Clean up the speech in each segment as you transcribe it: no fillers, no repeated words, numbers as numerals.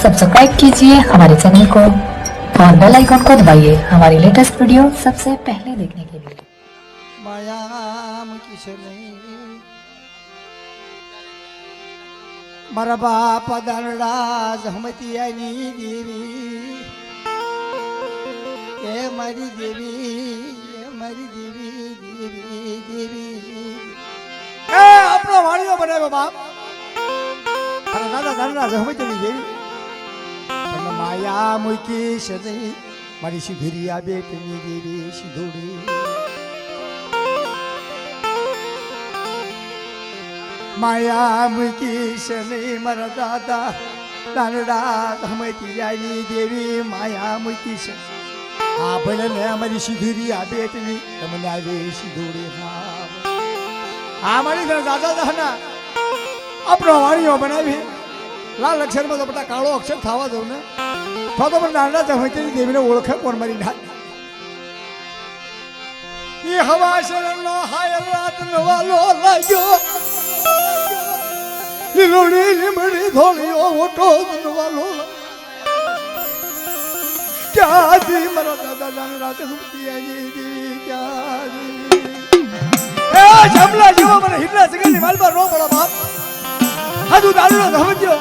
Subscribe कीजिए हमारे channel को और बेल आइकन को दबाइए हमारी लेटेस्ट वीडियो सबसे पहले देखने के लिए। मायाम किशने मारा बाप दानराज हमती आनी देवी ए मारी देवी देवी देवी ए अपना वाणियों बनाए बाप अरे दादा दानराज हमती देवी माया मुकी शने मारी सिधुरिया बेटनी देवी सिधुरी माया मुकी शने मारा दादा दानराज हमती आनी देवी माया मुकी शने हाँ भले ने हमारी सिधुरिया बेटनी तमने वे सिधुरी हाँ हमारी दादा दाना अपना वाणियों बनावी लाल अक्षर में तो बटा काळो अक्षर थावा दो ने तो पण नांदा जमते देवीने ओळख कोण मारी ढा ये हवा शरण हाय रात नवालो लाग्यो लिलोडी लिमडी धोलियो ओटो नवालो क्या दी मरा दादा जान रात सुती है दी क्या ए जमला जीव मन हिरला सगळे निमाल पर रो बडा बाप हाजू दालू धमजो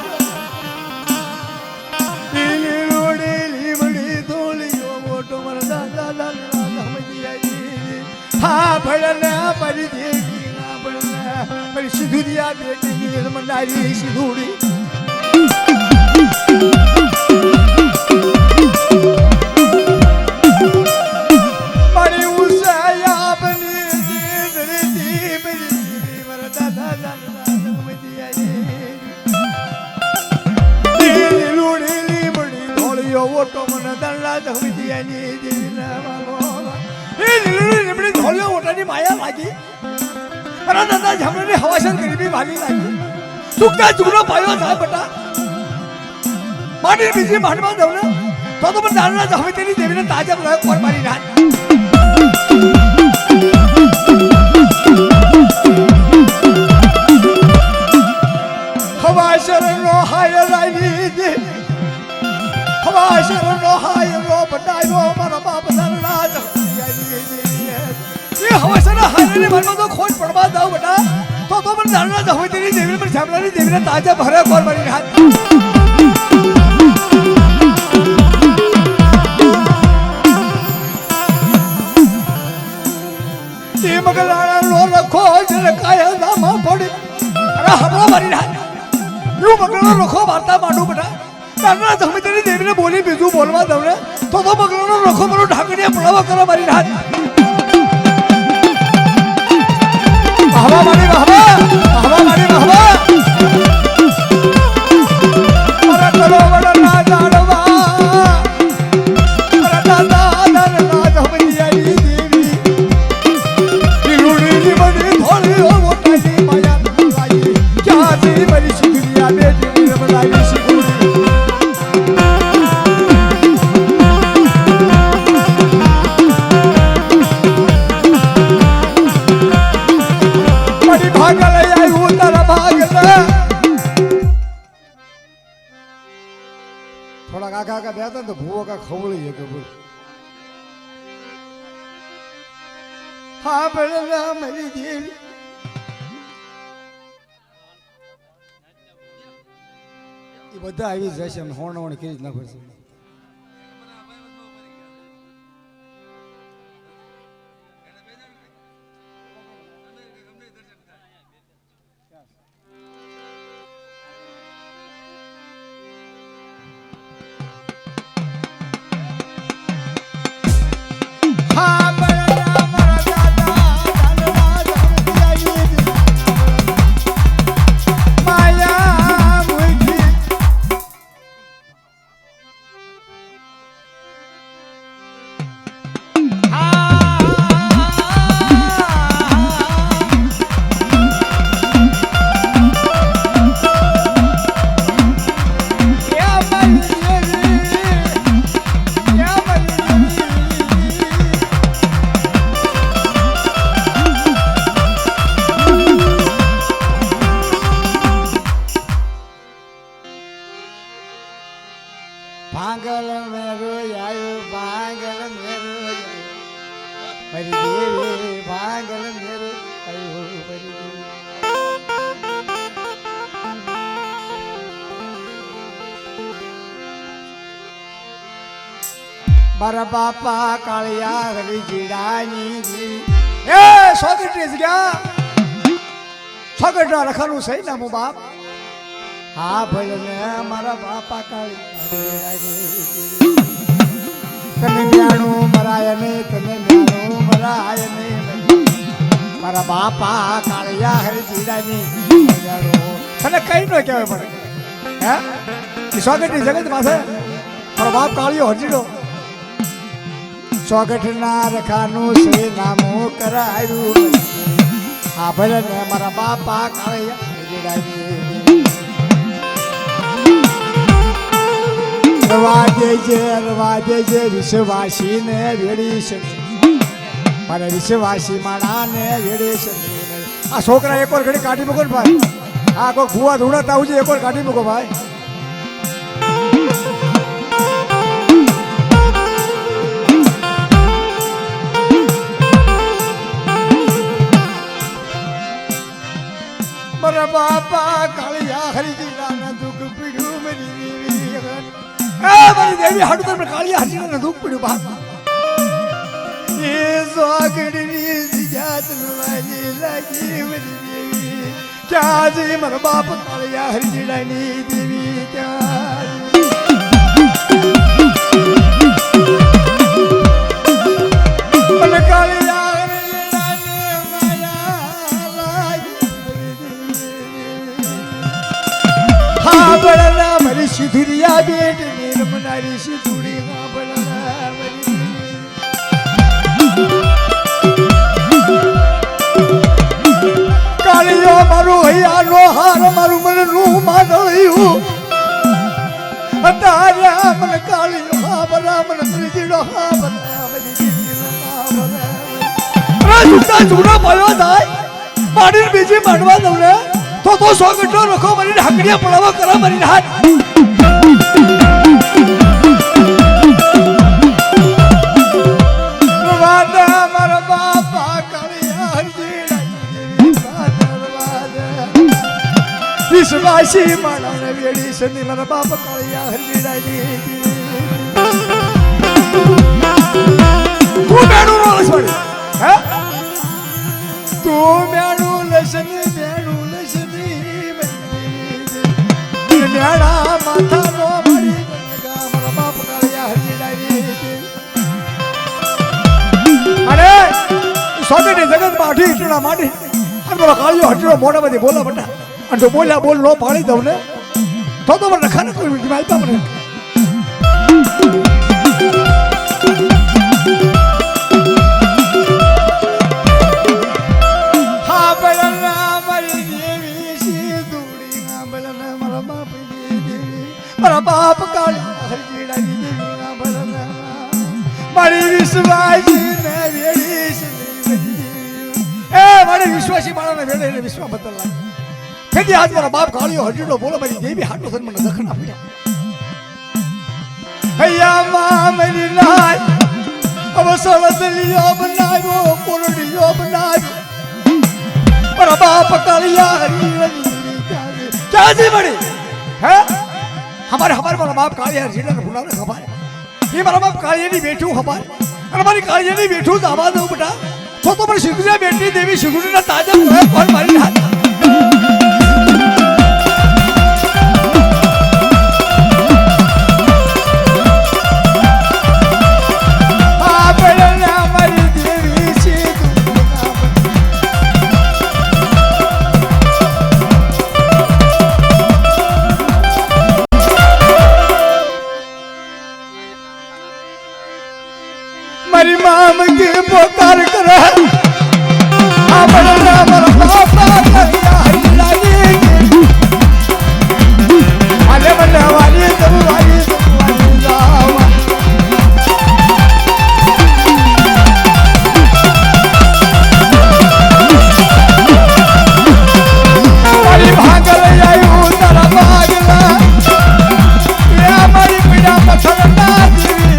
हाँ भड़ना परी देगी ना भड़ना परी सिधुरिया बेटी मंडारी सिधुरी परी उसाया बनी धरती मेरी मरदा दादा मदिया नी लूड़ी ली बड़ी धोलियो वो तो मन दल्ला धमदिया नी देना मालो निमडी धोले ओटानी माया लागी अरे दादा झमने हवाशन गरीबी भाली लागी सुखता जुगनो पायो था बटा माटी बिजी मानवा दवना तो पण दानना जहवे तेरी देवीने ताजा बनाय कोर मारी रात हवाशन रो हाय रानी दे हवाशन रो हाय रो बटाय रो मारा बाप दानना ये हवासना हायने मनवा तो खोज पड़वा दाव बेटा तो पण दानना जहवे तेरी देवीने पण छापलानी देवीने ताजा भरे कोर मारी रात ये मगलाना लो रखो जन काया दामा पड़े अरे हमरो मारी रात यू मगलाना रखो वार्ता माडू बेटा दानना जहवे तेरी देवीने बोली बिजू बोलवा दवने तो मगलाना रखो मरो ढाकड़िया पड़वा करा मारी रात bahwa mari bahwa para kalo bada raja adwa para dada adar raja baniya devi diludi ni badi tholi ho motani maya lai kya ji bari shukriya beti ni ramai shukri थोड़ा काका का ब्याह था तो भूवा का खवड़ी है कबूल हाँ बड़ा मेरी देवी ये बता आई जैसे हम होने होने के इतना कुछ મારી દેવી ભાંગલ મેરો આયો મારી દેવી મારા બાપા કાળિયા હરી જીડાની દેવી એ સોગટરી ગયા સોગટના લખાનું સહી નામું બાપ હા ભલે મારા બાપા કાળિયા તને મ્યાણું મરાય ને તને મ્યાણું મરાય ને મારા બાપા કાળિયા હરી જીડાની તને કઈ ન કહેવાય પડે હે સોગટની જગત પાસે મારો બાપ કાળિયો હરજીડો ચોગઠના રખાનું સે નામું કરાયું આ ભલે ને મારા બાપા કાળિયા રવા દેજે વિશ્વાસી ને વેડી છે મારે વિશ્વાસી માણાને વેડી છે આ છોકરા એક વાર ઘડી કાઢી મૂકો ને ભાઈ આ કોઈ ભૂવા ધૂળાતા આવજે એક વાર કાઢી મૂકો ભાઈ મારા બાપા કાળિયા હરિજીના દુઃખ પીડ્યું મારી દેવી મારી દેવી હાડું તમને કાળિયા હરિજીના દુઃખ પીડ્યું બાપા એ સોગડની જાત મારી લાગી મારી દેવી ક્યાં જઈ મારા બાપ કાળિયા હરિજીની દેવી ક્યાં મને કાળિયા બળના મારી સિધુરિયા બેટ નિર્મનારી સિધુડી હા બળના મારી કાળિયો મારું હૈયાનો હાર મારું મનનું માનળ્યું તારા મને કાળિયો હા બરા મને ત્રીજીડો હા બરા મારી દીકરી હા બરા જૂતા જૂના પડ્યો થાય પાણી બીજી માંડવા દઉં ને તો સોગટનો રખો મારી હાકડિયા પડાવો કરા મારી હાથ વાદા મારા બાપા કાળિયા હરજીડા વિશ્વાસી માણાને વેડી સની મારા બાપા કાળિયા હરજીડા તું મેણું નો લસવાડી હે તું મેણું લસની મેણું મેળા માથા નો મારી મારા બાપ કાળિયા હરજીડાઈ અરે સોગટની જગત માં અઢી ઈટડા માડી અને મારો કાળિયો હરજીડો મોઢા માંથી બોલા બટા અને જો બોલ્યા બોલ નો પાડી દઉં ને તો મને રખાને કોઈ માલતા મને હા બળના મારી દેવી સિધુડી હા બળના મારા બાપ મારા બાપ કાળિયા હરજીડાની દેવી ભલના મારી વિશ્વાસી ને વેડી એ મારી વિશ્વાસી મારાને વેડે ને વિશ્વા બદલ લાગે કેદી આજ મારા બાપ કાળિયો હરજીડો બોલો મારી દેવી હાટો થઈને મને દખન આપ્યા હૈયા માં મારી લાય અવસર દલિયો બનાવ્યો કોરડીયો બનાવ્યો મારા બાપ કાળિયા હરજીડાની દેવી ક્યાંથી મળી હે हमारे मारा बाप कालिया हरजीड़ा भुलाने खबर ये मारा बाप कालिया नहीं बैठू खबर और हमारी कालिया नहीं बैठू तो आवाज दो बेटा तो पर सिद्धुरिया बेटी देवी सिद्धुरी ना ताजा है कौन मारी हाथ મારી મામ કે પોકાર કરે આ બળના મારા બાપા કાળિયા હરજીડાની આલે મને વાલી દવાઈ જાવા મારી ભાગલ આયું તારા ભાગલા એ મારી પીડા પથર ના જીવી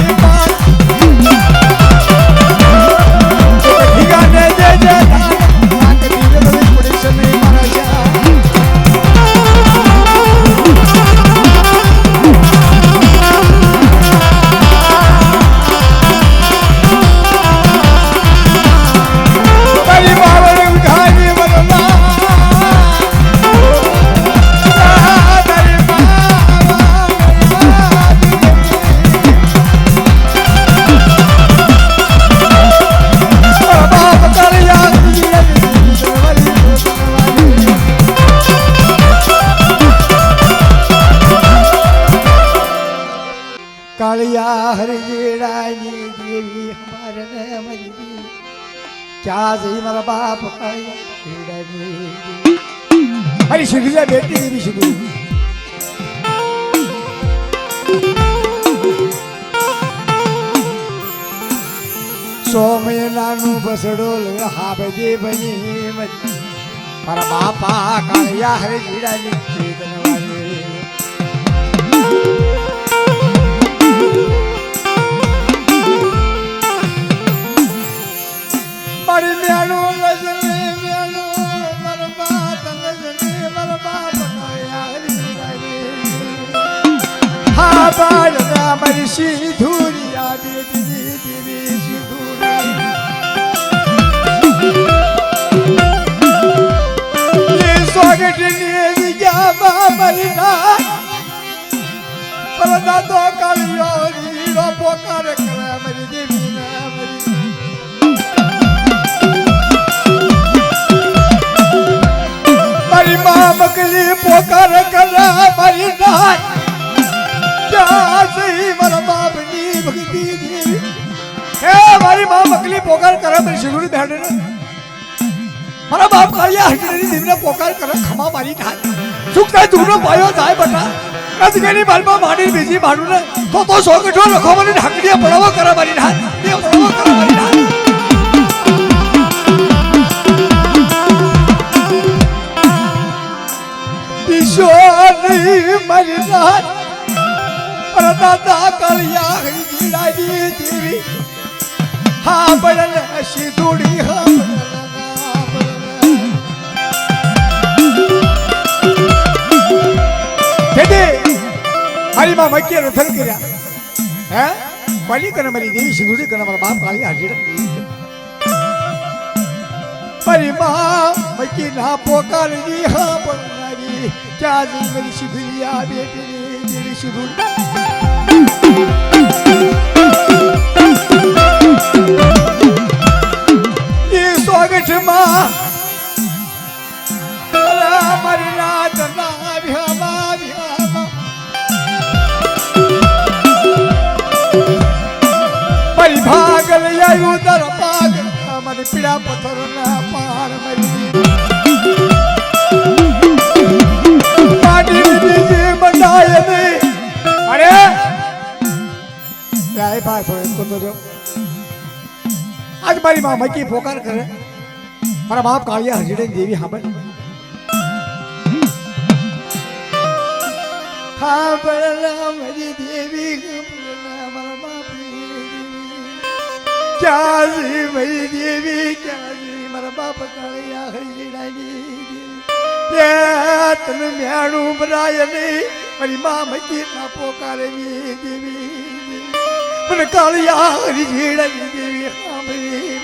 દેવી ક્યાં જઈ મારા બાપ અરે સુધીરા બેટી દેવી સુધીર સો મહિનાનું બસડોલ હાબ દે બની મારા બાપા કાળિયા હરે જીડાની ચેતન વાલે મારી મેણું લજને મેણું મારા બાપ લજને મારા બાપ કાળિયા હરે જીડાની હા બાળના મારી સિંધુરિયા બેટી દેવી સ્વાગતની જગ્યામાં મરી ના પરદા તો કાળિયો રીડો પોકાર કરે મરી દેવી ના મરી મારી મા મકલી પોકાર કરે મરી ના ક્યાં સહી મારા બાપની ભક્તિ દેવી હે મારી મા મકલી પોકાર કરે મરી શિરુડી બેઠે ને મારા બાપ કાળિયા હજરી દેવીને પોકાર કરે ખમા મારી થાય સુખ થાય તુનો પાયો થાય બટા કદગની બાલમાં માડી બીજી માડું ને તો સો કઠો રખો મને ઢાકડીએ પડવો કરે મારી થાય એ પડવો કરે મારી થાય ઈશ્વર મારી થાય પરદાદા કાળિયા હજરી દેવી હા બળન સિધુડી હા મારી માં મક્કી રથન કર્યા હે કોની કરે મારી દેવી સિંધુડી કરે મારા બાપ કાળી હાજર મારી માં મક્કી ના પોકારી હા બનાવી ક્યાં જઈ મારી સિંધુરિયા બેટી દેવી સિંધુડી એ સ્વાગત માં મારી રાત ના ભ્યામા ભ્યામા મારી ભાગલ આવ્યું દર પાગ મારી પીડા પથ્થર ના પાર મરી બીજી બંધાય નહીં અરે ભાઈ ભાઈ થોડો આજ મારી માં મકી પોકાર કરે મારા બાપ કાળિયા હજડે દેવી હાબલ હા બળલા મારી દેવી મારા બાપ ક્યાં મારી દેવી ક્યાં મારા બાપ કાળિયા હજડાની તને મેણું ભરાય નહીં મારી મા મકી ના પોકારે દેવી મને કાળિયા હજડાની દેવી હા મારી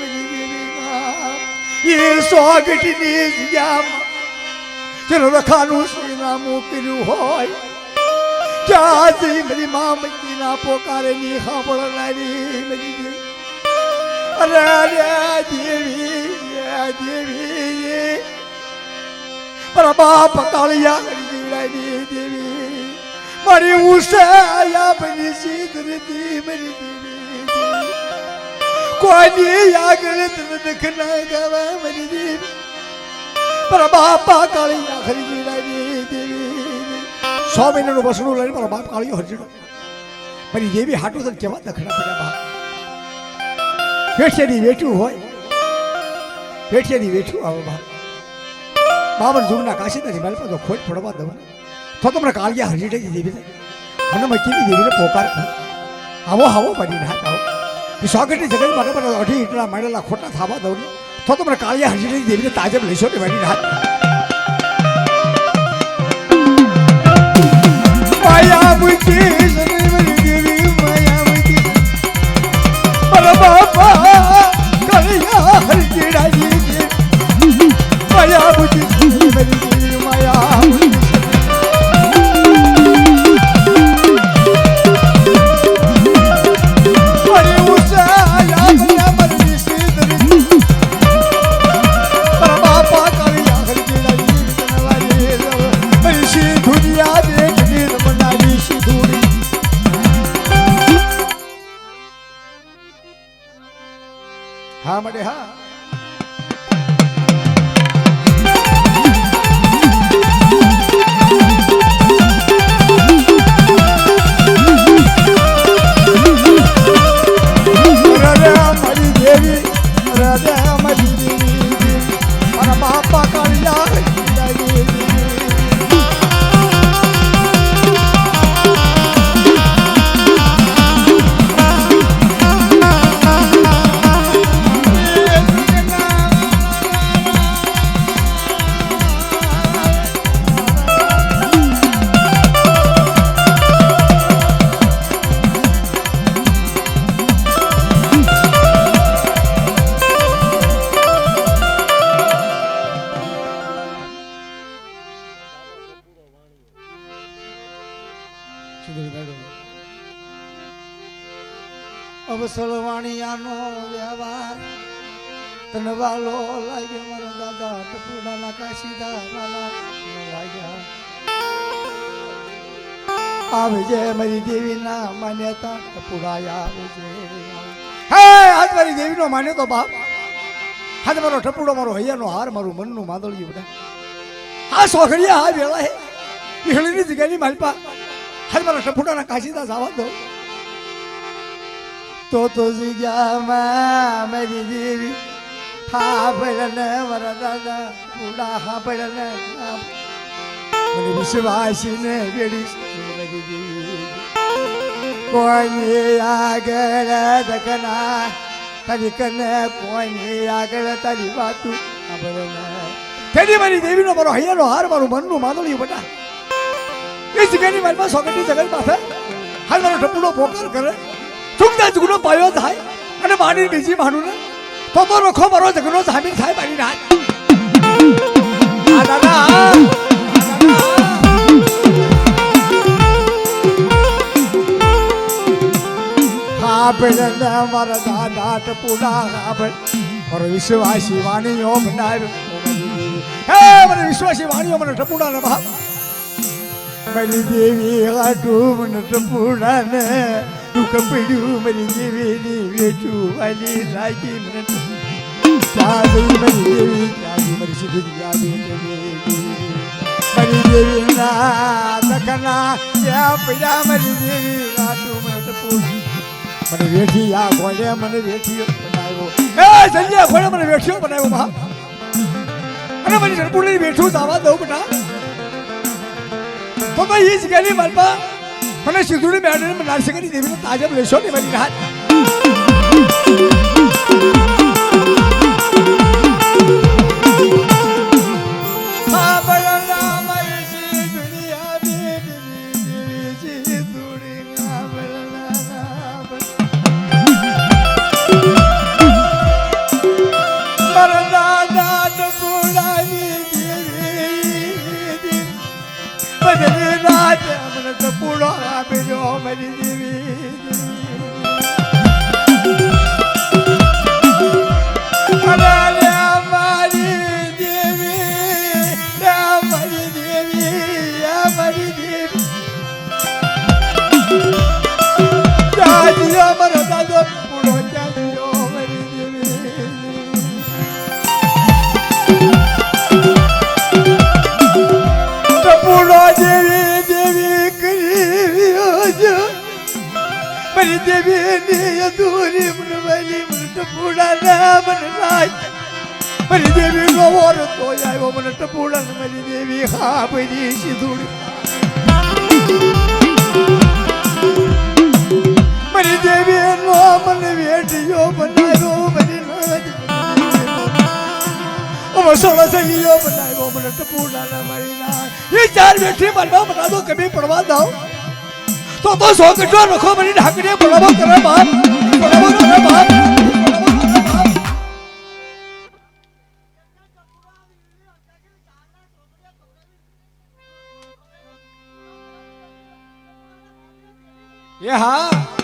દેવી એ સ્વાગતની જગ્યામાં ચલો રખાનું શ્રીના મોકલ્યું હોય ક્યાં જઈ મારી મા મકી ના પોકારે ની સાંભળનારી મારી દેવી અરે દેવી દેવી મારા બાપ કાળિયા હજડાની દેવી મારી ઉષાયા બની સિદ્ધરતી મારી દેવી કોઈની આગળ તને દખના ગાવા મારી દેવી મારા બાપા કાળિયા હજડાની દેવી 100 મહિનાનું બસડું લઈને મારા બાપ કાળિયો હજડો મારી દેવી હાટું તને કેવા દખના પડ્યા બાપ વેઠિયાની વેઠું હોય વેઠિયાની વેઠું આવે બાપ બાબર જુગના કાશી નથી મારી પાસે ખોટ પડવા દઉં તો તમને કાળિયા હજડે દેવી મને મકીની દેવીને પોકાર કર આવો આવો બની ના આવો એ સ્વાગતની જગત માટે મને અઢી ઈટલા મારેલા ખોટા થાવા દઉં તો તમને કાળિયા હજડે દેવીને તાજબ લેશો ને બની ના માયા મુકી દેવી માયા મુકી મારા બાપા કાળિયા હજડાની માયા મુકી દેવી માયા મુકી હા મળે હા બાપા અવસળવાણિયાનો વ્યવહાર તનવાલો લાગ્યો મારા દાદા ટપુડાના કાશીદા વાલા લાગ્યા આવે છે મારી દેવીના માન્યતા ટપુડાયા આવે છે હે આજ મારી દેવીનો માન્યો તો બાપ આજ મારો ટપુડો મારો હૈયાનો હાર મારું મનનું માદળિયું બધા આ સોખડિયા આ વેળા હે ઈહળીની જગ્યાની માલપા આજ મારા ટપુડાના કાશીદા જવા દો તો જગ્યામાં મારી દેવી હા ભળને મારા દાદા બુડા હા ભળને મને વિશ્વાસીને વેડી મારી દેવી કોઈની આગળ દકના તારી કને કોઈની આગળ તારી વાતું હા ભળને તેની મારી દેવીનો મારો હૈયાનો હાર મારું મનનું માદળિયું બટા એ જગ્યાની મારી સોગટની જગત પાસે હાલ મારો ટપુડો પોકાર કરે ચૂકતા ચૂકનો પાયો થાય અને માની બીજી માનું ને તો રખો મારો જગનો જામીન થાય મારી રાત હા પેલા મારા દાદા ટપુડા મારો વિશ્વાસી વાણીઓ બનાવ્યો હે મને વિશ્વાસી વાણીઓ મને ટપુડા ને બાપ મારી દેવી હાટું મને ટપુડા ને દુઃખ પડ્યું મારી દેવીની વેચું વાલી લાગી મને મારી દેવી મારી સીધી મારી દેવીના દખના ત્યાં પડ્યા મારી દેવી હાટું મને ટપુડા મને વેઠી આ ઘોડે મને વેઠીઓ બનાવ્યો એ જલ્યા ઘોડે મને વેઠીઓ બનાવ્યો બા અને મને ટપુડાની વેઠું જવા દઉં બેટા તો એ જગ્યાની માલપા મને સિંધુડી મેળવીને નારસિંગની દેવીને તાજબ લેશો ને મારી રાત પૂરો આપેલો મારી દેવી મારી દેવી મારી દેવી મારી દેવી મારો દાદો પૂરો ચાલ્યો મારી દેવી પૂરો દેવી મારી દેવીની અધૂરી મને વાલી મને ટપુડા ના મને લાય મારી દેવી નો વર તો આવ્યો મને ટપુડા ને મારી દેવી હા બધી સીધુડી મારી દેવી નો મને વેઠિયો બનાવ્યો મારી વસોળો સલીયો બનાવ્યો મને ટપુડા ના મારી ના એ ચાર વેઠી મારવા બના દો કભી પડવા દો તો સો કટો રખો બની ઢાકડીએ બોલાવો કરે બાપ બોલાવો કરે બાપ એ હા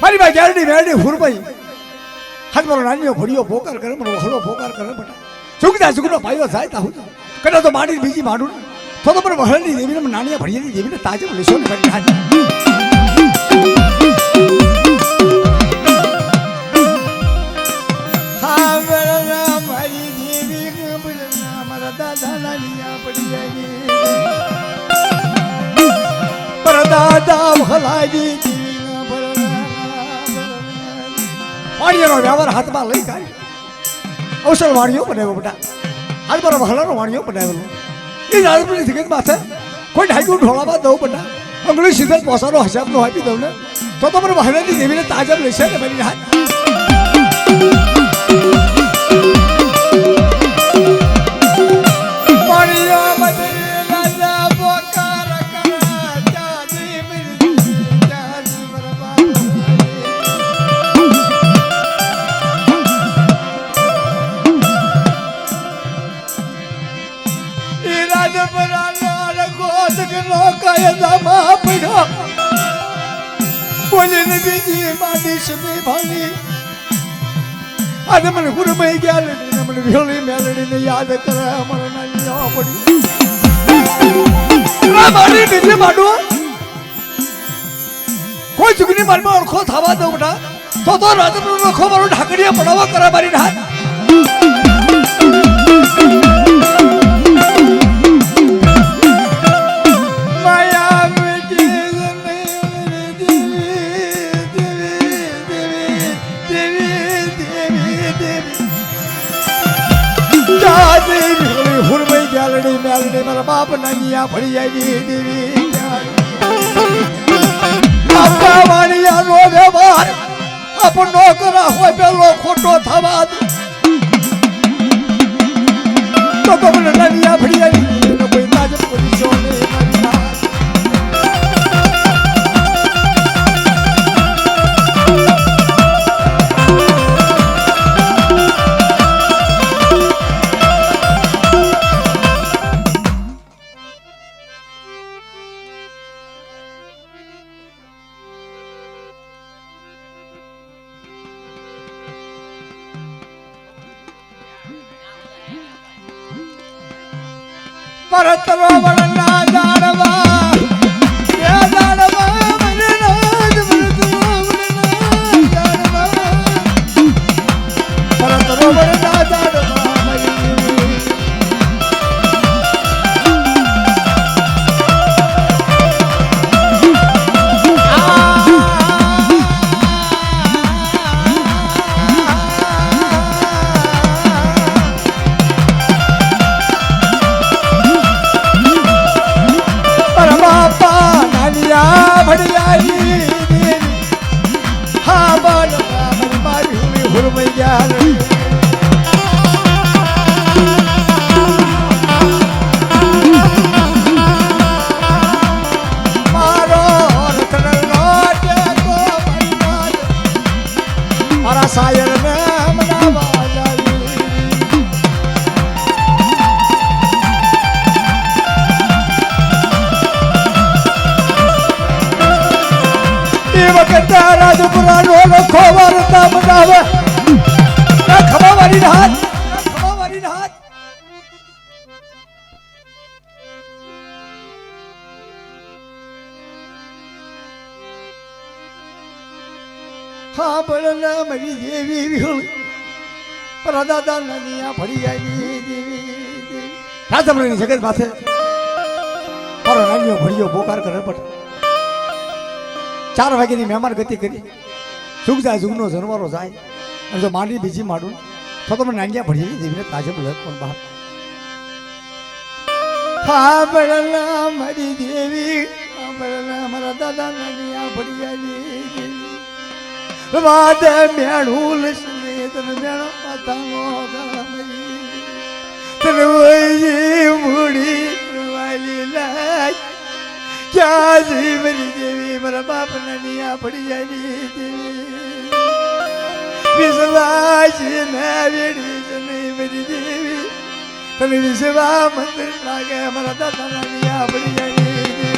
મારી માં ગેરડી મેરડી હુરભાઈ હાથ મારો નાનીઓ ભડિયો પોકાર કરે મારો હળો પોકાર કરે બટા સુગતા સુગનો ભાઈઓ થાય તા હું કદાચ તો માડી બીજી માડું તો પણ વહળની દેવીને નાનીયા ભડિયાની દેવીને તાજે લેશો ને મારી હાથ મારી દેવી મારા દાદા નાનીયા ભડિયાની પર દાદા ભલાની વાણીઓનો વ્યવહાર હાથમાં લઈ કાઢી અવસર વાણીઓ બનાવ્યો બેટા હાથ મારો વહલાનો વાણીઓ બનાવેલો એ રાજપુરની જગત માથે કોઈ ઢાઈકું ઢોળામાં દઉં બેટા અંગળી સીધા પોસાનો હસાબનો આપી દઉં ને તો મને વહલાની દેવીને તાજબ લેશે ને મારી હાથ વાણીઓ બોલીને બીજી માડી સમી ભાણી આજે મને ગુરુભાઈ ગયા મને ભેળી મેલડીને યાદ કરે અમારા નાની આવા પડી મારી બીજી માડું કોઈ ચૂકની મારમાં ઓળખો થવા દઉં બેટા તો રાજપુર ઓળખો મારો ઢાકડીયા પડાવવા કરે મારી હાથ મેલડી મારા બાપ નાનિયા ભળી આવી દેવી બાપા વાણિયા નો વ્યવહાર આપણો કરા હોય પેલો ખોટો થવા તો કબલ નાનિયા ભળી આવી કોઈ તાજ પોલીસો ને પરતરો વળના જાણવા એ જાણવા મને નાજ પરતરો વળના જાણવા પરતરો વળના જાણવા મારા સાયર ને મનાવા જાય એ વખતે રાજપુરાનો લખો વાર્તા બનાવે ખબર હાથ હા બળના મારી દેવી વિહોળી પર દાદા નાનિયા ભળી આવી દેવી રાજપુરની જગત માથે મારો નાનિયો ભળિયો પોકાર કરે પણ 4 વાગ્યાની મહેમાન ગતિ કરી જુગ જાય જુગનો જનવારો જાય અને જો માંડી બીજી માડું તો તમે નાનિયા ભળી દેવીને તાજબ લખ પણ બાપ હા બળના મારી દેવી હા બળના મારા દાદા નાનિયા ભળી આવી દેવી વાદ મેળું લસને તને મેળો માતાનો ગામરી તને વઈ મૂડી વાલી લાય ક્યાં જીવની દેવી મારા બાપ નાનિયા પડી આવી દેવી વિશ્વાસ ના વેડી જને મારી દેવી તને વિશ્વા મંદિર લાગે મારા દાદા નાનિયા પડી આવી દેવી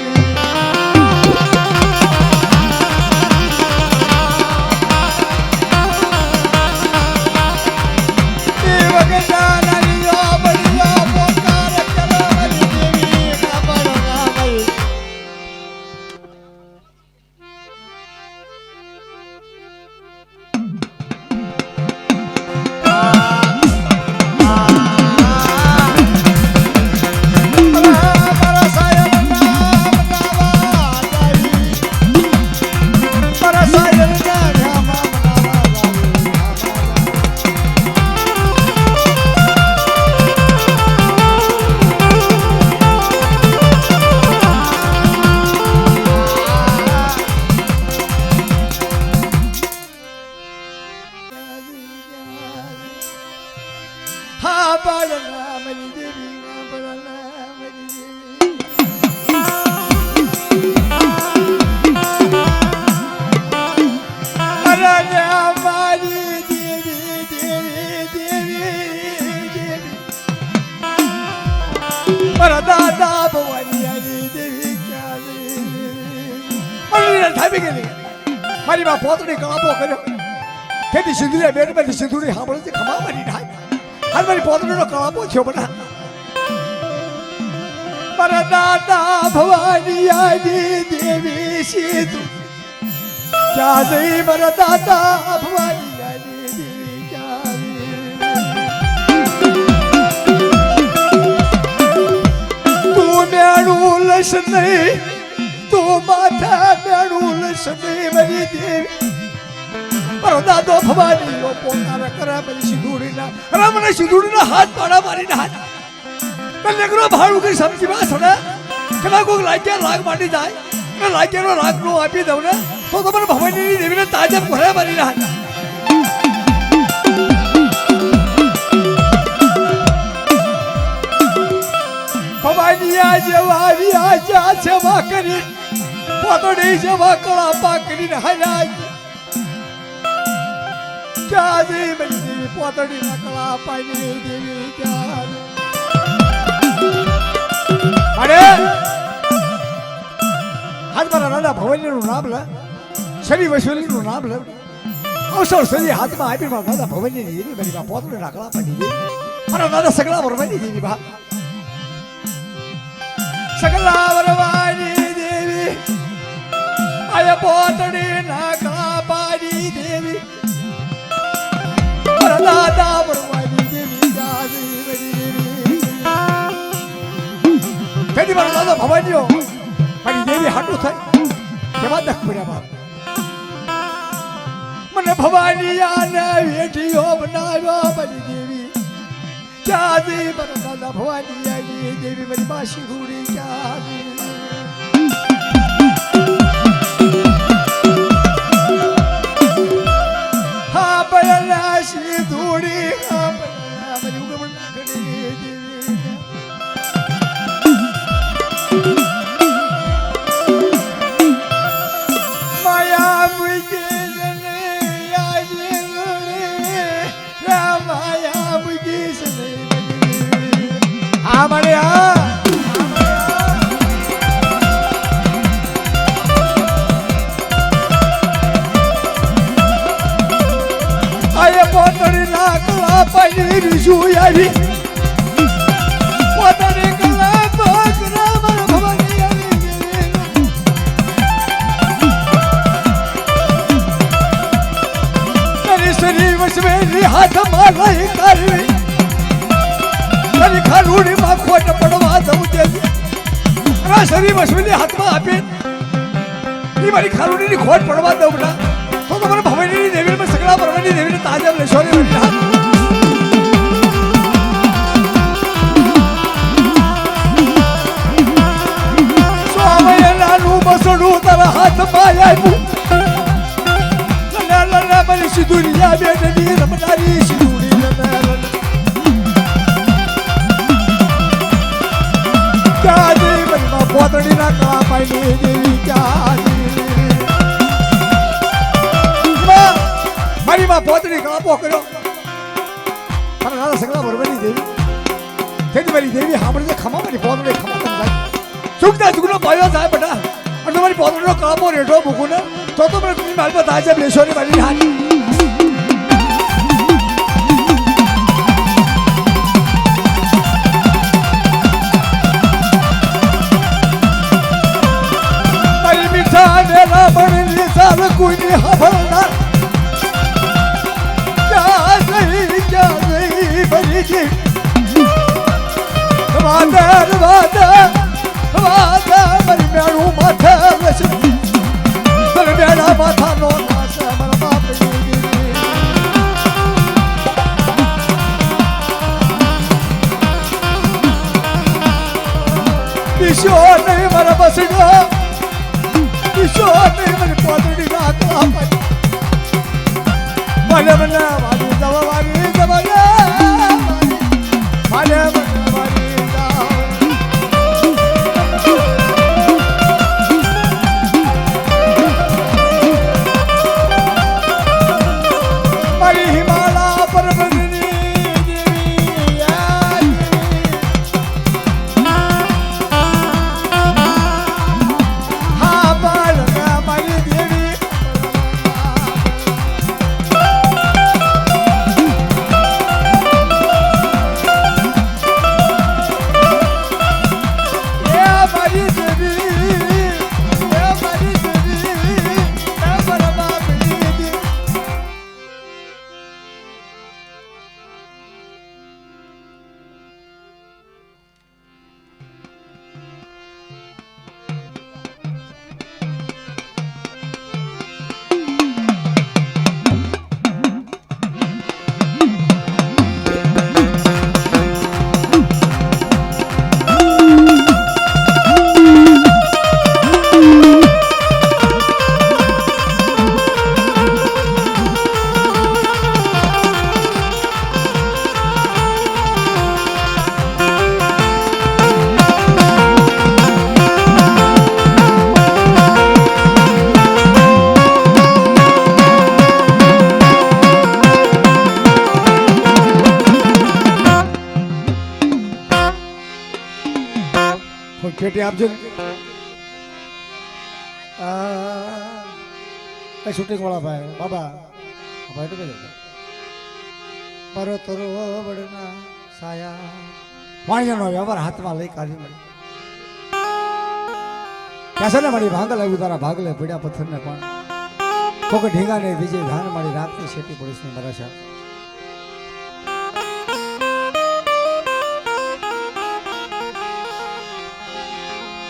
મારી માં પોતડી કળાપો કર્યો ખેતી સિંધુરી બેટમાંથી સિંધુરી સાંભળે ખમા મારી નાય હાલ મારી પોતડીનો કળાપો થયો બના મારા દાદા ભવાની આજી દેવી સીધુ ક્યાં જઈ મારા દાદા ભવાની આજી દેવી ક્યાં તું મેળું લસ નહીં તું માથા મેળું લસ નહીં મારી દેવી મારો દાદો ભવાની નો પોતાના કરા મારી સિંધુડીના મને સિંધુડીના હાથ પાડા મારી હાથ કલ્યાગરો ભાડું કરી સમજી માં સડે કલા કોક લાગ્યા લાગ માંડી જાય અને લાગ્યાનો રાગ નો આપી દઉં ને તો મને ભવાની દેવીને તાજબ ભરે મારી હાથ ભવાની આ જેવારી આ જા સેવા કરી પોતડી સેવા કળા પાકડીને હલાઈ ક્યાં દેવી મારી દેવી પોતડીના કળા પાઈ દેવી ક્યાં અરે હાથ મારા રાજા ભવાનીનું નામ લે શનિ વસુલીનું નામ લે અવસર સરી હાથમાં આપી મારા દાદા ભવાની દેવી મારી બા પોતડે નાકડા પાડી દે મારા દાદા સગલા વરવાની દેવી બા સગલા વરવાની દેવી આયા પોતડી નાકડા પાડી દેવી મારા દાદા વરવાની દેવી જાજી દેવી કદી મારો દાદો ભવાનીઓ મારી દેવી હાટું થઈ કેવા દખ પડ્યા બાપ મને ભવાની આને વેઠીઓ બનાવ્યો મારી દેવી ક્યાં દે મારો દાદા ભવાની આવી દેવી મારી બાસી ઘૂડી ક્યાં દે હા બળલા સી ધૂડી હા બળલા મારી ઉગમણ ઘડી દેવી પોતડી નાકલા પાણી રીજું આવી પોતડી કલા બકરા મર ભવાની આવી તારી શરીર વસવેલી હાથમાં લઈ કરવી તારી ખાલુડી માં ખોટ પડવા દઉં દેવી આ શરીર વસવેલી હાથમાં આપે એ મારી ખાલુડીની ખોટ પડવા દઉં ના તો મને ભવાની દેવી માં સગલા ભવાની દેવીને તાજબ લેશો રે સ્વામિનાનું બસડું તારા હાથમાં આવ્યું લલા મારી સિંધુરિયા બેટની રમનારી સિંધુરી ક્યાં દે મારી પોતડીના કળા પાઈ દેવી ક્યાં મારી માં પોતડી કળાપો કર્યો મારા દાદા સગલા ભરવાની દેવી તેથી મારી દેવી સાંભળી ખમા મારી પોતડી ખમા થાય ચૂકતા ચૂકનો પાયો થાય બેટા અને તમારી પોતડીનો કળાપો રેટો મૂકું ને તો મને કોઈ માલમાં તાજબ લેશો ને મારી હાથ મારી મીઠા ને રાવણની સાલ કોઈની હફળનાર વાદર વાદર વાદર મારી મેળું માથા લસ મારી મેળા માથા નો નાસ મારા બાપ ઈશો નહીં મારા બસડો ઈશો નહીં મારી પોતડી નાખવા પડે મને વાલી દવા વાલી દવા મારે મારી હિમાલય પર્વતની દેવી હા બાળકા મારી દેવી પેટી આપજો શૂટિંગ વાળા ભાઈ બાબા ભાઈ તો પરો તરો વડના સાયા વાણિયાનો વ્યવહાર હાથમાં લઈ કાઢી મળી कैसे ने मड़ी भागले उतारा भागले पीड़ा पत्थर ने पण कोके ढींगा ने विजय धान मारी राखती शेटी पुलिस ने भरोसा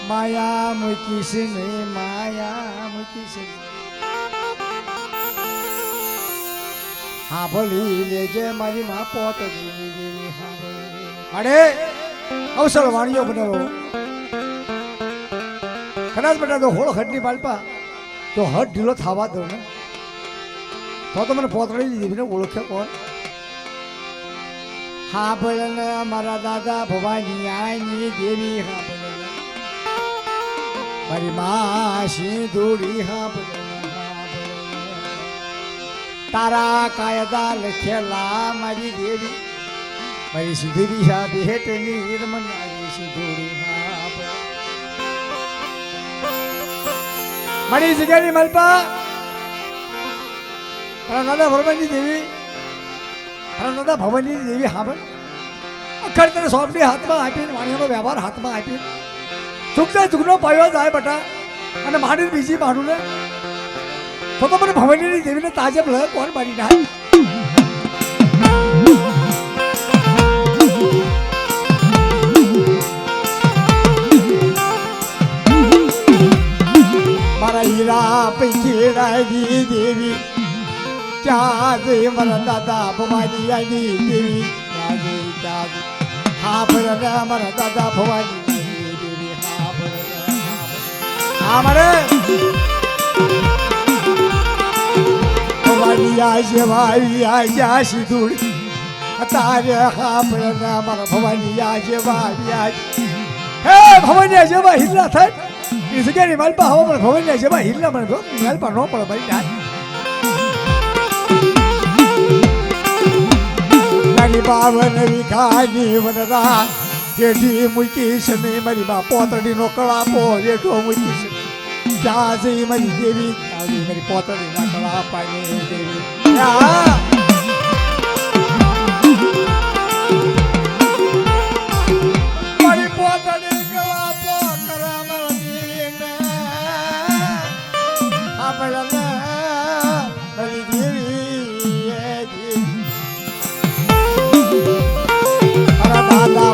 माया मुकी से नहीं माया मुकी से हाँ बोली ले जे मारी माँ पोत देवी हाँ अरे अवसर वाणियों बनेलो कदाच बेटा तो होड़ हट नहीं पालपा तो हट ढीलो थावा दो ने तो मैंने पोतड़ी दी ने ओळखे कोण हाँ बोले हमारा दादा भवानी आईनी देवी हाँ बोले मारी माँ सिंदूरी हाँ बोले तारा कायदा लखेला मारी देवी मारी सिंदूरी हाँ भेट निर्मल मारी सिंदूरी हाँ बोले मणि जगह मलपा दादा भवानी देवी दादा भवानी देवी हाँ भाई अखर तेरे सौंपनी हाथ में आपी वाणियों व्यवहार हाथ में आपी चुकता चुकनो पायो जाए बटा अने मारी बीजी मारू ने तो मैंने भवानी देवी ने ताजे भले कौन मारी ना मारा हीरा पैकेरागी देवी क्या दे मरा दादा भवानी आगी देवी क्या दे क्या दे हाँ भरना मरा दादा भवानी देवी हाँ भरना हाँ मरे भवानी आज भाई आज आशी दूर तारे हाँ भरना मरा भवानी आज भाई आज हे भवानी आज भाई हिला था इस के निमल पा हो पर भवन ने जब हिलना मन को निमल पर नो पर भाई ना नानी बावन विखानी वनरा केडी मुकी सने मरी बा पोतड़ी नो कला पो रेटो मुकी सने जाजे मरी देवी जाजे मरी पोतड़ी ना कला पानी देवी या मरी पोतड़ी कला पो करा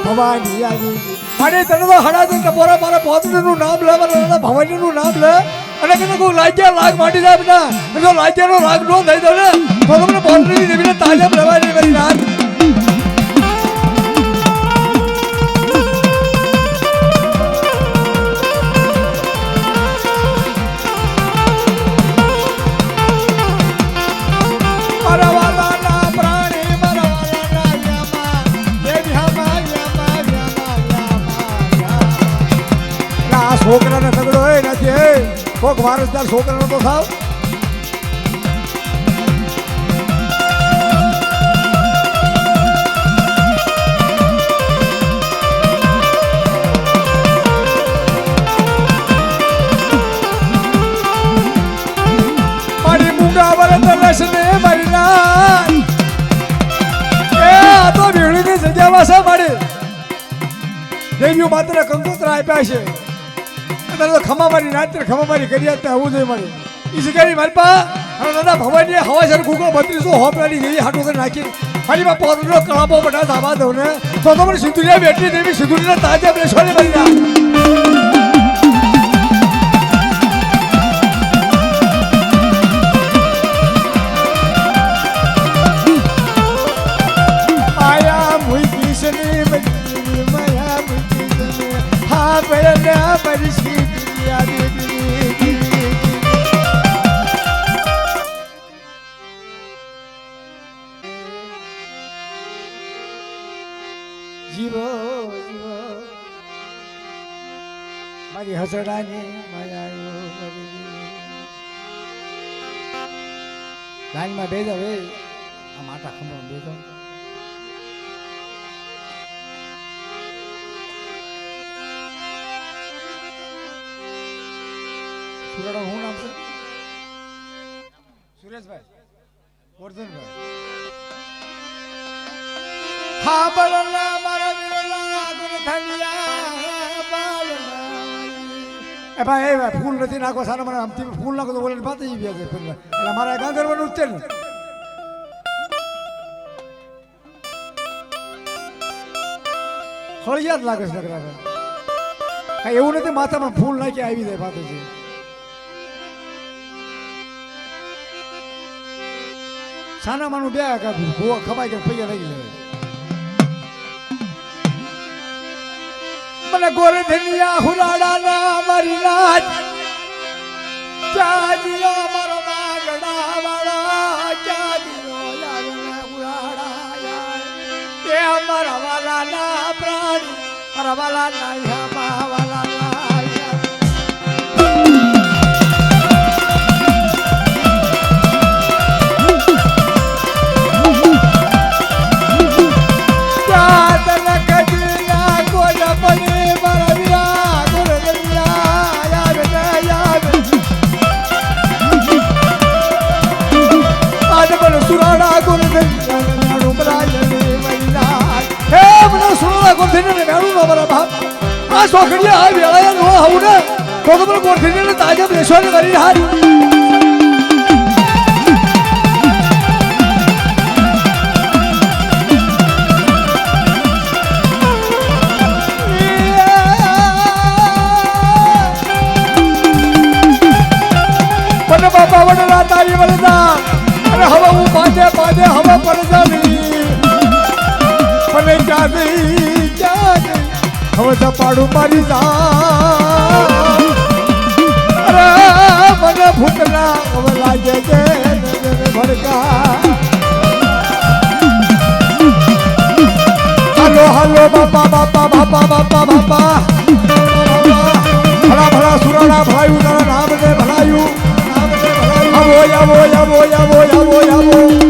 भवानी आगी माने तने तो हड़ा दिन पोरा मारा पोतड़ी नु नाम ले मारा भवानी नु नाम ले अने कने को लागे लाग माटी जाय बेटा तो लागे नो लाग नो दई दो ने तो तुमने पोतड़ी देवी ने ताजा भवानी मेरी रात छोकरा ने तगड़ो है નથી કોક વારસદાર છોકરાનો તો થાવ મારી મુંગા વરત રસને મરના એ આ તો ભીડીની જગ્યામાં છે મારી દેવીઓ માત્ર કંકોત્રા આપ્યા છે तो खमा मारी नाच खमा मारी करिया आવું જોઈએ મારે ઈ જગ્યાની માલપા અને દાદા ભવાની હવા સર કુકો 3200 હોપલાની દેવી હાટો કરી નાખી મારી બા પોતનો કળાપો બડા દાબા દો ને તો તમને સિંધુરિયા બેટરી દેવી સિંધુરીના તાજા બેસવાને મારી ના माया मुई किसने माया मुई किसने हाँ पहले परिशी जीवो जीवो मारी हसड़ानी मायायो मारी लाइन में बेजा वे आ माटा खमो बेजा સુરાડા શું નામ છે સુરેશભાઈ વર્ધનભાઈ હા બળના મારા વીરલા ગુરથણિયા બાળના એ ભાઈ ફૂલ નથી નાખો સારા મને આમથી ફૂલ નાખો તો બોલે પાતી ગયા છે એટલે મારા ગાં કરવાનું જ છે ને હળિયાત લાગે છે નકરા કઈ એવું નથી માથામાં ફૂલ નાખી આવી જાય પાતે છે સાના માનું બે ભૂવા ખવાય કે પૈયા લઈ લે મને ગોરધનિયા હુરાડા ના મારી રાજ ચાદિયો મારો માગડા વાળા ચાદિયો યાર હુરાડા એ અમારા વાલા ના પ્રાણી મારા વાલા ના યામા વાલા ના સોખડિયા આ વેળાયા નો આવું ને તો મને ગોઠવીને તાજા બેસવાને કરી હાર મને બાપા વડલા તારી વડલા અરે હવે હું પાદે પાદે હવે પરજાની મને ક્યાં હવે જપાડું મારી અરે મને ભૂતના હવે લાગે છે ભડકા હાલો હાલો બાપા બાપા બાપા બાપા બાપા ભલા ભલા સુરાણા ભલાયું તારા નામ ને ભલાયું આવો આવો આવો આવો આવો આવો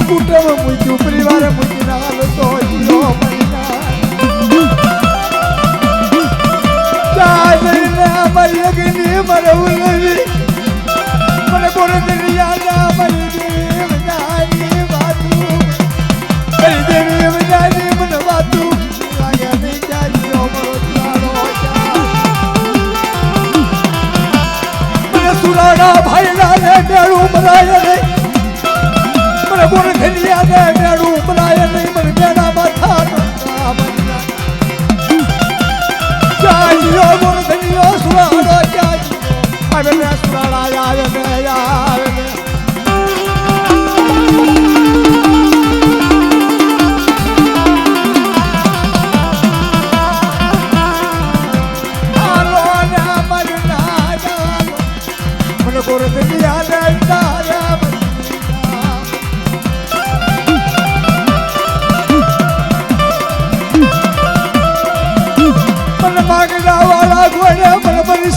કુટુંબ મૂક્યું પરિવાર મૂકી નાલ તો અમારી લગની મરવું નથી મને બોલે યાદ મારી વાતું કરી દેવી બધાની મને વાતું લાગે નહીં ચાલ્યો મને સુરાડા ભાઈ લાગે મેળું બનાય નહીં મને બોલે ધનિયા ને મેળું બનાય નહીં મને બેડા માથા ચાલ્યો બોલે ધનિયો સુરાડો ચાલ્યો આવે ને સુરાડા આવે ને આવે ને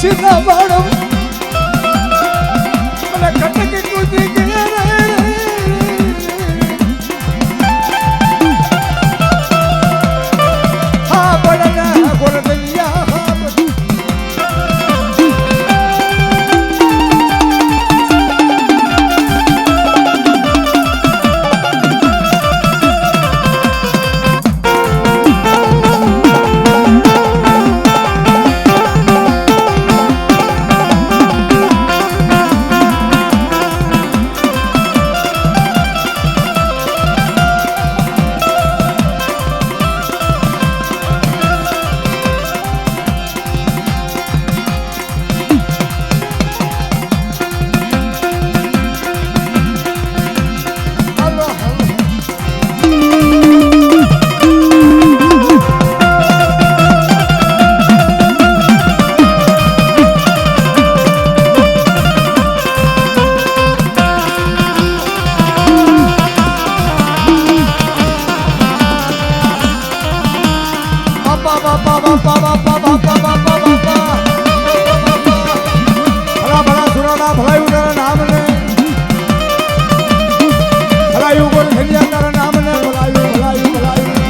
સીધા બાળો મને કટકે કૂદી ગયા હા બળના ગોરધનિયા હા બાપા બાપા બાપા ભલા ભલા સુરાના ભલાયું તારા નામને ભલાયું ગોર ધન્યા તારા નામને ભલાયું ભલાયું ભલાયું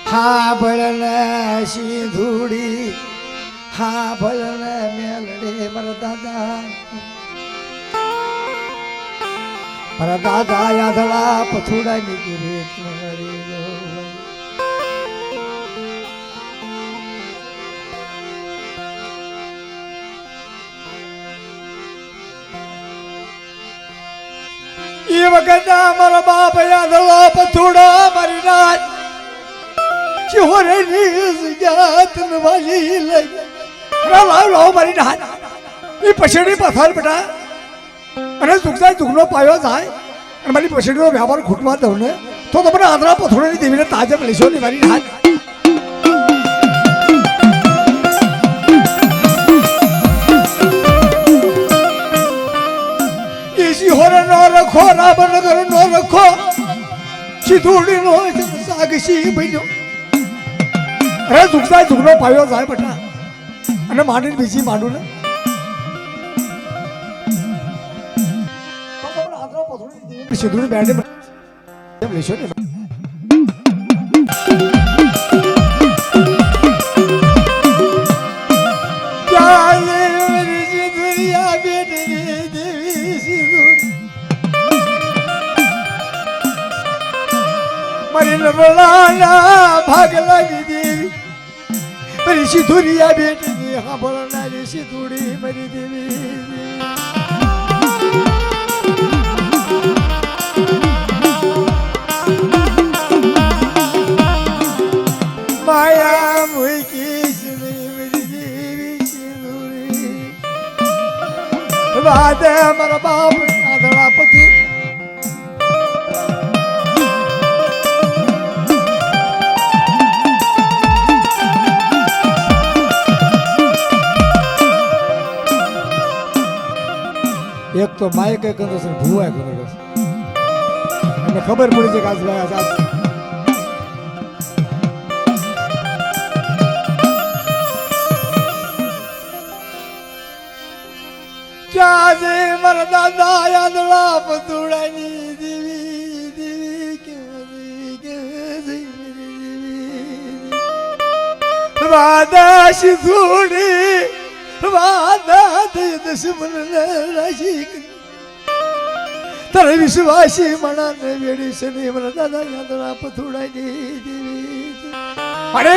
હા ભળને સિંધુડી હા ભળને મેલડે મારા દાદા યાદળા પથુડા નીકળે એ વખત મારા બાપ યાદળા પથુડા મારી રાત ચોરની જાત વાલી લઈ લાવ મારી હાથ એ પછેડી પથાર બેટા અને દુખતા દુખનો પાયો જાય અને મારી પછેડીનો વ્યવહાર ખૂટવા દઉં ને તો તમને આંધળા પથોડાની દેવીને તાજબ લેશો ને મારી હાથ એ સિંહોરે નો રખો રામનગર નો રખો સિધુડી નો સાગસી બન્યો અરે દુખતા દુખનો પાયો જાય બેટા અને માંડીને બીજી માંડું ને સિંધુની બેન્ડે લેશો ને મારી નવલાના ભાગ લાગી દેવી મારી સિંધુરિયા બેટની હા ભળનારી સિંધુડી મારી દેવી માયા મૂકી મારી દેવી સિંધુડી વાદે મારા બાપ આદળા પતિ એક તો માય કઈ કરતો છે ભૂવા કરતો છે અને ખબર પડી છે કે આજ ક્યાં છે મારા દાદા યાદળા પતુડાની દેવી દેવી ક્યાં વાદા સિંધુડી વાદા દુશ્મન રાશી તારે વિશ્વાસી મણાને વેડી છે ને મારા દાદા યાદળા પથુડાની દેવી અરે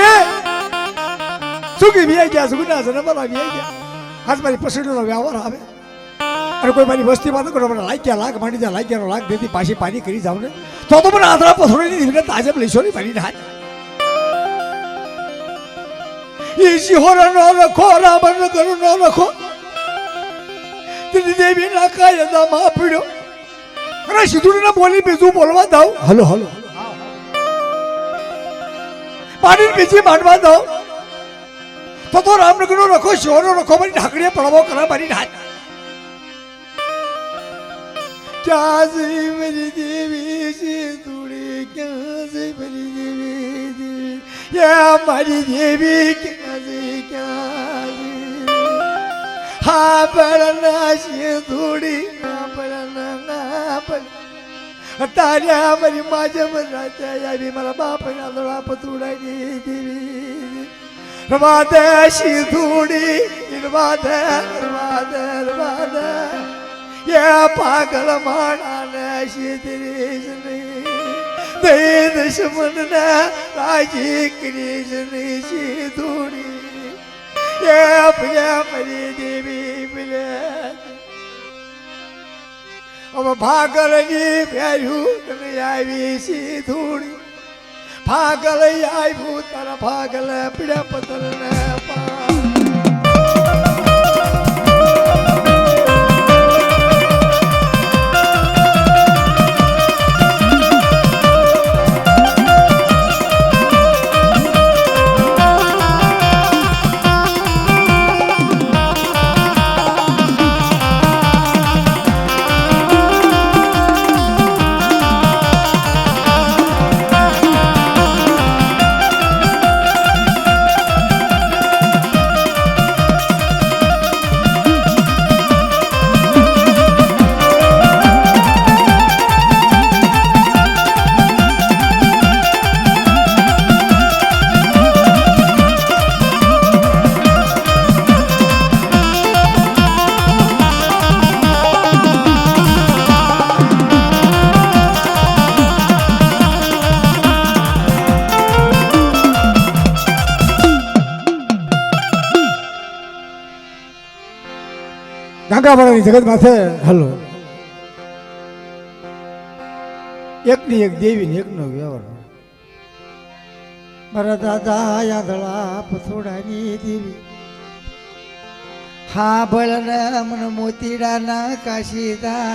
સુખી ભી ગયા સુખના છે ને મારા ભી ગયા આજ મારી પસંદનો વ્યવહાર આવે અને કોઈ મારી વસ્તીમાં તો કરો મને લાગ્યા લાખ માંડી જાય લાગ્યાનો લાખ દેતી પાછી પાણી કરી જાવ ને તો મને આંધળા પથોડીની દેવીને તાજબ લઈશો ને મારી હાથ એ સિંહોર નો રખો રામનગર નો રખો તેની દેવી ના કાયદામાં પીડ્યો અરે સિંધુડીને બોલી બીજું બોલવા દઉં હલો હલો પાણી બીજી માંડવા દઉં તો રામનગર નો રખો સિંહોર નો રખો મારી ઢાકડીએ પડવો કરે મારી હાથ ક્યાં છે મારી દેવી સિંધુડી ક્યાં છે મારી દેવી મારી દેવી ક્યાં હા બળના સિંધુડી ताऱ्या मरी माझ्या मनाच्या यावी मला बापना दोळा पतुडानी देवी रवादशी धुडी निर्वाद निर्वाद या पागल मानाशी तरी दे दुश्मन राजी कृष्णशी धुडी या प्रिया मरी देवी मिल्या अब भागलनी प्यारू तने आवी सी धूड़ी भागल आई भूतर भागल पिड़ा पतर न पा ગંગાવાળાની જગત માથે હલો એકની એક દેવી ને એકનો વ્યવહાર મારા દાદા યાદળા પથોડાની દેવી હા બળન મન મોતીડા ના કાશીદા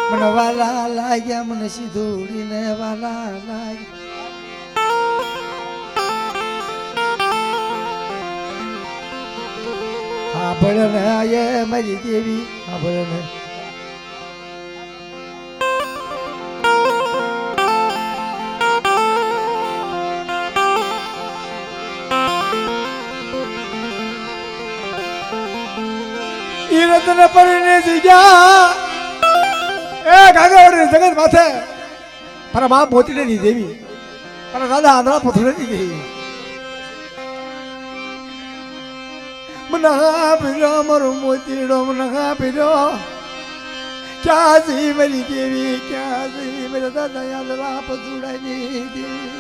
મને વાલા લાગ્યા મને સિધોડીને વાલા લાગ્યા હા બળન આયે મારી દેવી હા બળન ઈ રતન પરીને જગ્યા એ ગાગાવાડી જગત માથે મારા મા મોતીની દેવી મારા દાદા આંધળા પથોડાની દેવી મના પીરો મારો મોતીડો મના પીરો ક્યાં જઈ મારી દેવી ક્યાં જઈ મારા દાદા આંધળા પથોડાની દેવી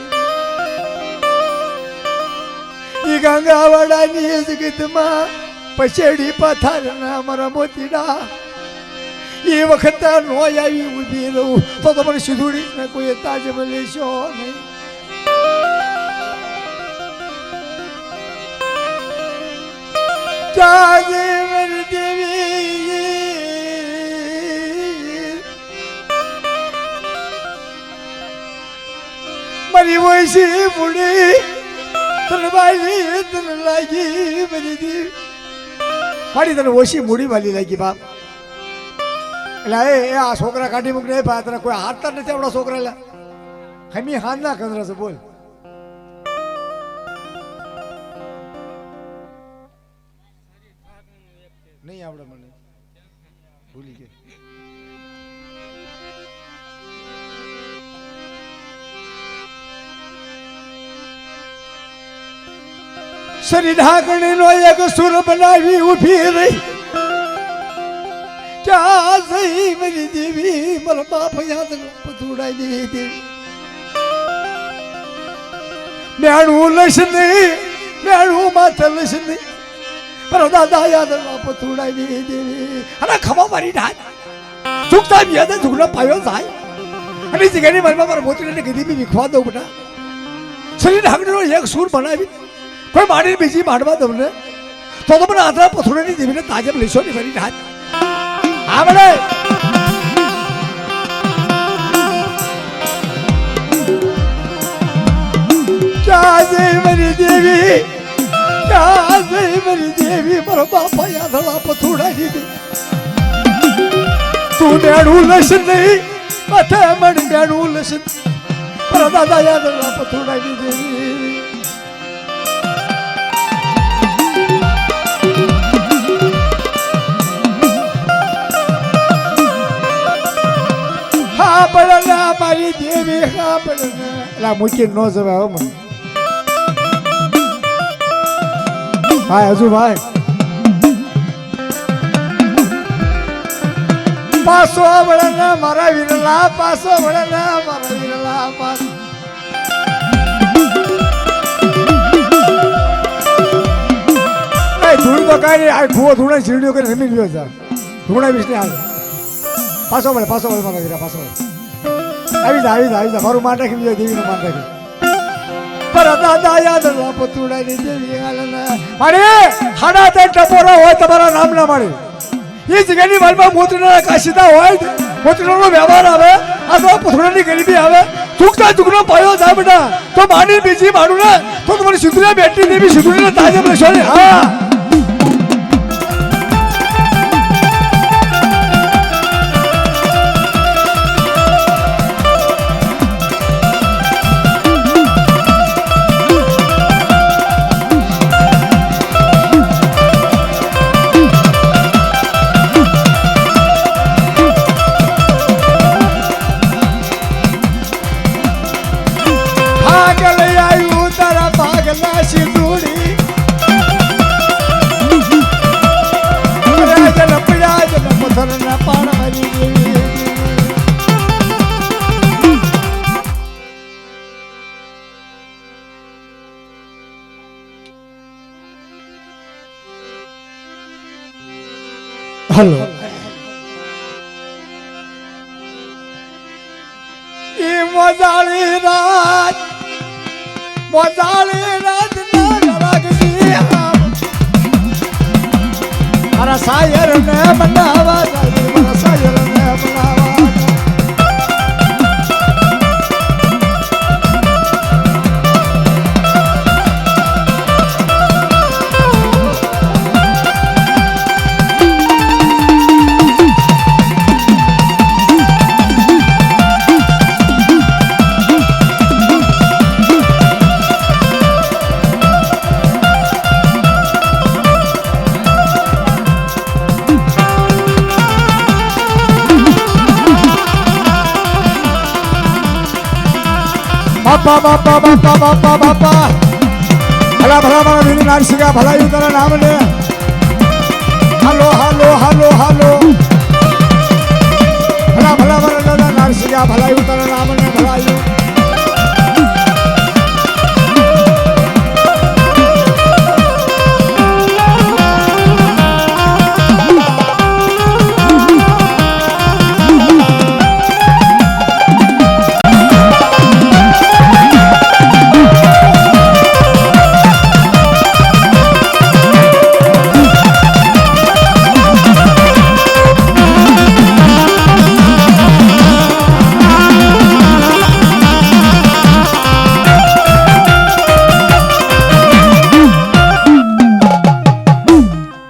ઈ ગંગાવાડાની જગતમાં પછેડી પથારના મારા મોતીડા એ વખત નો આવી ઉભી રહું તો તમારે સિધુડી ને કોઈ તાજ લેશો નહીં જાગે મારી દેવી મારી વયસી બુડી તને વાલી તને લાગી મારી દેવી મારી તને ઓછી મૂડી વાલી લાગી બાપ એટલે એ આ છોકરા કાઢી મૂક નહીં તને કોઈ હાથતા નથી આપણા છોકરા લે હમી હાથ ના કંદરા છે બોલ નહીં આવડે મને ભૂલી ગઈ શરીર ઢાંકણી નો એક સુર બનાવી ઉભી રહી ક્યાં જઈ મારી દેવી મારા બાપ યાદ પથુડાઈ દેવી મેણું લઈશ નહીં મેણું માથે લઈશ નહીં મારા દાદા યાદ પથુડાઈ દેવી અને ખમા મારી ઢાંક ચૂકતા બી હતા ઝુકડા પાયો જાય અને જગ્યાની મારી મારા મોતીને કીધી બી વિખવા દઉં બેટા શરીર ઢાંકણીનો એક સુર બનાવી કોઈ મારી બીજી માંડવા દઉં ને તો મને આદરા પથોડાની દેવીને તાજબ લેશો ને મારી ઢાંક હા બડે ક્યાં જઈ મારી દેવી ક્યાં જઈ મારી દેવી મારો બાપા યાદવા પથોડાની દેવી તું મેણું લઈશ નહીં માથે મને મેણું લઈશ મારા દાદા યાદવા પથોડાની દેવી પડલ મારી દેવી આપણે એલા મૂકી ન જવાય હો મને ભાઈ હજુ ભાઈ પાસો વળે ને મારા વીરલા પાસો વળે ને મારા વીરલા પાસો ધૂળ તો કાંઈ નહીં આ ભૂવો ધૂળે શીરડીઓ કરી રમી લ્યો છે ધૂળા વિશે હાલ પાછો વળે મારા વીરા પાછો વળે આવી જા મારું માન રાખી દીધું દેવીનું માન રાખી પર દાદા યાદ પતુડાની દેવી હાલના મારે હાડા તે ટપોરા હોય તમારા નામ ના મળે એ જગ્યાની વાલમાં મોતના કાશીદા હોય મોતનો વ્યવહાર આવે આ તો પથરાની ગરીબી આવે ચૂકનો પાયો જાય બેટા તો માની બીજી મારું ને તો તમારી સિંધુને બેટી દેવી સિંધુને તાજે મળે હા હલો ઈ મોજાળી રાત ના લાગી મારા સાયર ને બનાવા મારા સાયર ને બનાવા બાપા ભલા મારા વિનુ નારસિંગા ભલા યુ તારા નામ લે હાલો ભલા મારા નારસિંગા ભલા યુ તારા નામ લે